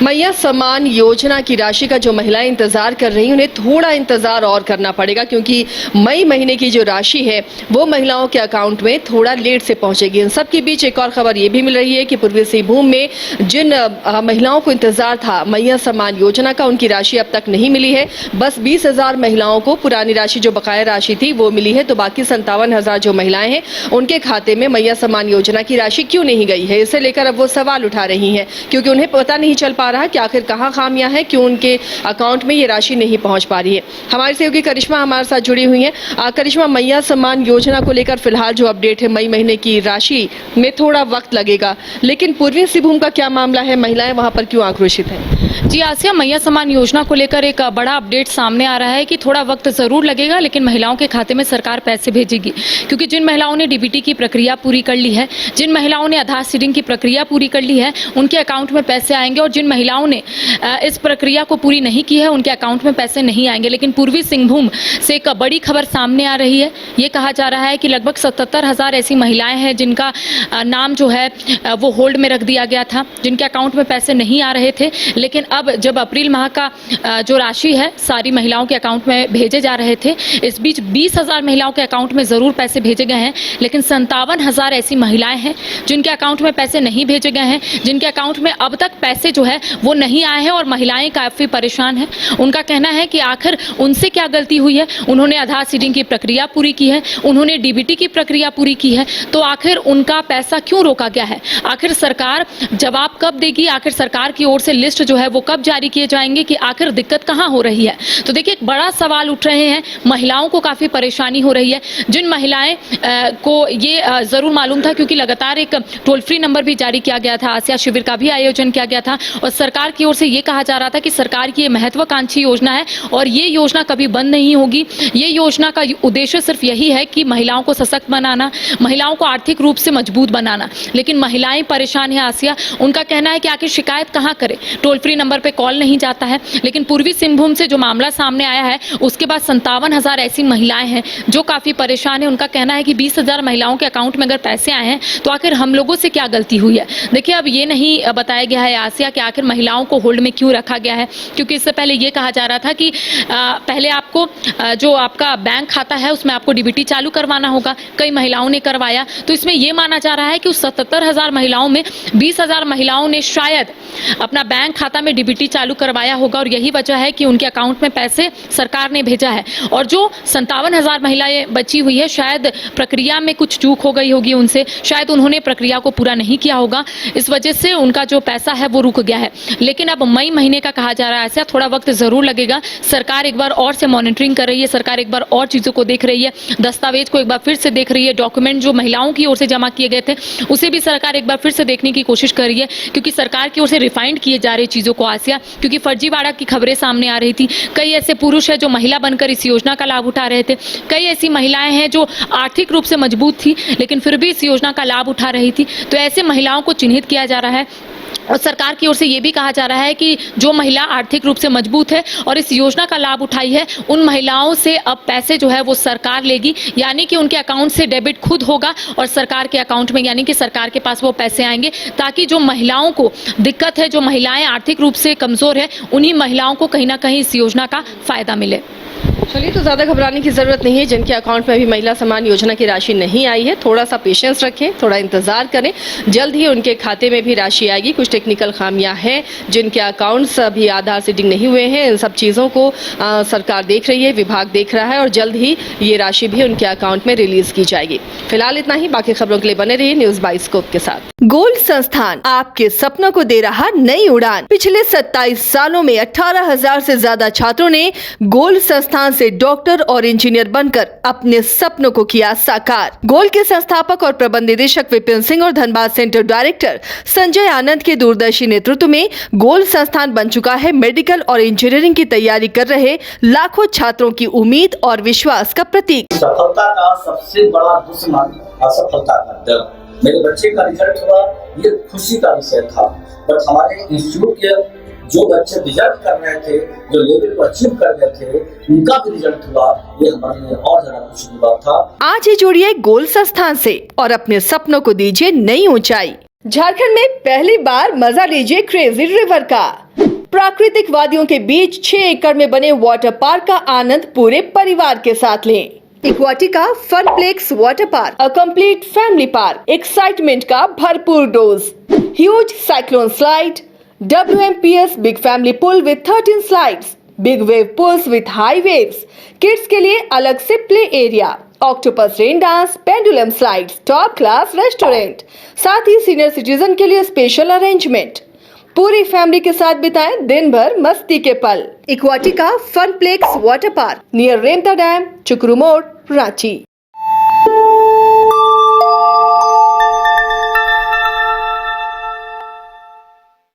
मैया सम्मान योजना की राशि का जो महिलाएं इंतजार कर रही हैं उन्हें थोड़ा इंतजार और करना पड़ेगा, क्योंकि मई महीने की जो राशि है वो महिलाओं के अकाउंट में थोड़ा लेट से पहुंचेगी। इन सबके बीच एक और खबर ये भी मिल रही है कि पूर्वी सिंहभूम में जिन महिलाओं को इंतजार था मैया सम्मान योजना का, उनकी राशि अब तक नहीं मिली है। बस 20,000 महिलाओं को पुरानी राशि जो बकाया राशि थी वो मिली है, तो बाकी 57,000 जो महिलाएं हैं उनके खाते में मैया सम्मान योजना की राशि क्यों नहीं गई है, इसे लेकर अब वो सवाल उठा रही हैं, क्योंकि उन्हें पता नहीं चल पा रहा कि आखिर कहां खामियां हैं, क्यों उनके अकाउंट में ये राशि नहीं पहुंच पा रही है। हमारी सहयोगी करिश्मा हमारे साथ जुड़ी हुई हैं। करिश्मा, मैया सम्मान योजना को लेकर फिलहाल जो अपडेट है, मई महीने की राशि में थोड़ा वक्त लगेगा, लेकिन पूर्वी सिंहभूम का क्या मामला है, महिलाएं वहां पर क्यों आक्रोशित हैं? जी आसिया, मैया सम्मान योजना को लेकर एक बड़ा अपडेट सामने आ रहा है कि थोड़ा वक्त जरूर लगेगा, लेकिन महिलाओं के खाते में सरकार पैसे भेजेगी, क्योंकि जिन महिलाओं ने डीबीटी की प्रक्रिया पूरी कर ली है, जिन महिलाओं ने आधार सीडिंग की प्रक्रिया पूरी कर ली है, उनके अकाउंट में पैसे आएंगे, और जिन महिलाओं ने इस प्रक्रिया को पूरी नहीं की है उनके अकाउंट में पैसे नहीं आएंगे। लेकिन पूर्वी सिंहभूम से एक बड़ी खबर सामने आ रही है। ये कहा जा रहा है कि लगभग 77,000 ऐसी महिलाएं हैं जिनका नाम जो है वो होल्ड में रख दिया गया था, जिनके अकाउंट में पैसे नहीं आ रहे थे। लेकिन अब जब अप्रैल माह का जो राशि है सारी महिलाओं के अकाउंट में भेजे जा रहे थे, इस बीच 20,000 महिलाओं के अकाउंट में ज़रूर पैसे भेजे गए हैं, लेकिन 57,000 ऐसी महिलाएं हैं जिनके अकाउंट में पैसे नहीं भेजे गए हैं, जिनके अकाउंट में अब तक पैसे जो है वो नहीं आए हैं, और महिलाएं काफ़ी परेशान हैं। उनका कहना है कि आखिर उनसे क्या गलती हुई है, उन्होंने आधार सीडिंग की प्रक्रिया पूरी की है, उन्होंने डीबीटी की प्रक्रिया पूरी की है, तो आखिर उनका पैसा क्यों रोका गया है, आखिर सरकार जवाब कब देगी, आखिर सरकार की ओर से लिस्ट जो है वो कब जारी किए जाएंगे कि आखिर दिक्कत कहां हो रही है। तो देखिए, एक बड़ा सवाल उठ रहे हैं, महिलाओं को काफ़ी परेशानी हो रही है। जिन महिलाएं को ये ज़रूर मालूम था, क्योंकि लगातार एक टोल फ्री नंबर भी जारी किया गया था, आसिया शिविर का भी आयोजन किया गया था, और सरकार की ओर से ये कहा जा रहा था कि सरकार की ये महत्वाकांक्षी योजना है और ये योजना कभी बंद नहीं होगी। ये योजना का उद्देश्य सिर्फ यही है कि महिलाओं को सशक्त बनाना, महिलाओं को आर्थिक रूप से मजबूत बनाना। लेकिन महिलाएं परेशान हैं आसिया। उनका कहना है कि आखिर शिकायत कहाँ करें, टोल फ्री नंबर पे कॉल नहीं जाता है। लेकिन पूर्वी सिंहभूम से जो मामला सामने आया है उसके बाद 57,000 ऐसी महिलाएं हैं जो काफ़ी परेशान है। उनका कहना है कि 20,000 महिलाओं के अकाउंट में अगर पैसे आए हैं तो आखिर हम लोगों से क्या गलती हुई है। देखिए, अब ये नहीं बताया गया है आसिया कि आखिर महिलाओं को होल्ड में क्यों रखा गया है, क्योंकि इससे पहले ये कहा जा रहा था कि पहले आपको जो आपका बैंक खाता है उसमें आपको डीबीटी चालू करवाना होगा। कई महिलाओं ने करवाया, तो इसमें यह माना जा रहा है कि उस 77,000 महिलाओं में 20,000 महिलाओं ने शायद अपना बैंक खाता में डीबीटी चालू करवाया होगा, और यही वजह है कि उनके अकाउंट में पैसे सरकार ने भेजा है। और जो 57,000 महिलाएं बची हुई है, शायद प्रक्रिया में कुछ चूक हो गई होगी उनसे, शायद उन्होंने प्रक्रिया को पूरा नहीं किया होगा, इस वजह से उनका जो पैसा है वो रुक गया है। लेकिन अब मई महीने का कहा जा रहा है, ऐसा थोड़ा वक्त जरूर लगेगा। सरकार एक बार और से मॉनिटरिंग कर रही है, सरकार एक बार और चीज़ों को देख रही है, दस्तावेज को एक बार फिर से देख रही है, डॉक्यूमेंट जो महिलाओं की ओर से जमा किए गए थे उसे भी सरकार एक बार फिर से देखने की कोशिश कर रही है, क्योंकि सरकार की ओर से रिफाइंड किए जा रहे चीज़ों को आसिया, क्योंकि फर्जीवाड़ा की खबरें सामने आ रही थी। कई ऐसे पुरुष हैं जो महिला बनकर इस योजना का लाभ उठा रहे थे, कई ऐसी महिलाएं हैं जो आर्थिक रूप से मजबूत थी लेकिन फिर भी इस योजना का लाभ उठा रही थी। तो ऐसे महिलाओं को चिन्हित किया जा रहा है, और सरकार की ओर से ये भी कहा जा रहा है कि जो महिला आर्थिक रूप से मजबूत है और इस योजना का लाभ उठाई है, उन महिलाओं से अब पैसे जो है वो सरकार लेगी, यानी कि उनके अकाउंट से डेबिट खुद होगा और सरकार के अकाउंट में, यानी कि सरकार के पास वो पैसे आएंगे, ताकि जो महिलाओं को दिक्कत है, जो महिलाएं आर्थिक रूप से कमज़ोर है, उन्हीं महिलाओं को कहीं ना कहीं इस योजना का फ़ायदा मिले। चलिए, तो ज़्यादा घबराने की ज़रूरत नहीं है। जिनके अकाउंट में अभी महिला सम्मान योजना की राशि नहीं आई है, थोड़ा सा पेशेंस रखें, थोड़ा इंतज़ार करें, जल्द ही उनके खाते में भी राशि आएगी। कुछ टेक्निकल खामियां हैं, जिनके अकाउंट्स अभी आधार सीडिंग नहीं हुए हैं, इन सब चीज़ों को सरकार देख रही है, विभाग देख रहा है, और जल्द ही ये राशि भी उनके अकाउंट में रिलीज़ की जाएगी। फिलहाल इतना ही, बाकी खबरों के लिए बने रहिए न्यूज़ बाइस्कोप के साथ। गोल्ड संस्थान आपके सपनों को दे रहा नई उड़ान। पिछले 27 सालों में 18,000 से ज्यादा छात्रों ने गोल्ड संस्थान से डॉक्टर और इंजीनियर बनकर अपने सपनों को किया साकार। गोल्ड के संस्थापक और प्रबंध निदेशक विपिन सिंह और धनबाद सेंटर डायरेक्टर संजय आनंद के दूरदर्शी नेतृत्व में गोल्ड संस्थान बन चुका है मेडिकल और इंजीनियरिंग की तैयारी कर रहे लाखों छात्रों की उम्मीद और विश्वास का प्रतीक। सफलता का सबसे बड़ा दुश्मन असफलता का डर। मेरे बच्चे का रिजल्ट हुआ, ये खुशी का विषय था, बट हमारे इंस्टीट्यूट के जो बच्चे रिजल्ट कर रहे थे, जो लेवल को अचीव कर रहे थे, उनका भी रिजल्ट हुआ, ये हमारे लिए और ज्यादा खुशी की बात था। आज ही जुड़िए गोल्ड संस्थान से और अपने सपनों को दीजिए नई ऊंचाई। झारखंड में पहली बार मजा लीजिए क्रेजी रिवर का। प्राकृतिक वादियों के बीच 6 एकड़ में बने वाटर पार्क का आनंद पूरे परिवार के साथ लें। Aquatica funplex water park, a complete family park, excitement का भरपूर dose, huge cyclone slide, WMPS big family pool with 13 slides, big wave pools with high waves, kids के लिए अलग से play area, octopus rain dance, pendulum slides, top class restaurant, साथ ही senior citizen के लिए स्पेशल अरेंजमेंट। पूरी family के साथ बिताएं दिन भर मस्ती के पल। इक्वाटिका funplex water park near Remta dam, चुकरू मोड़, रांची।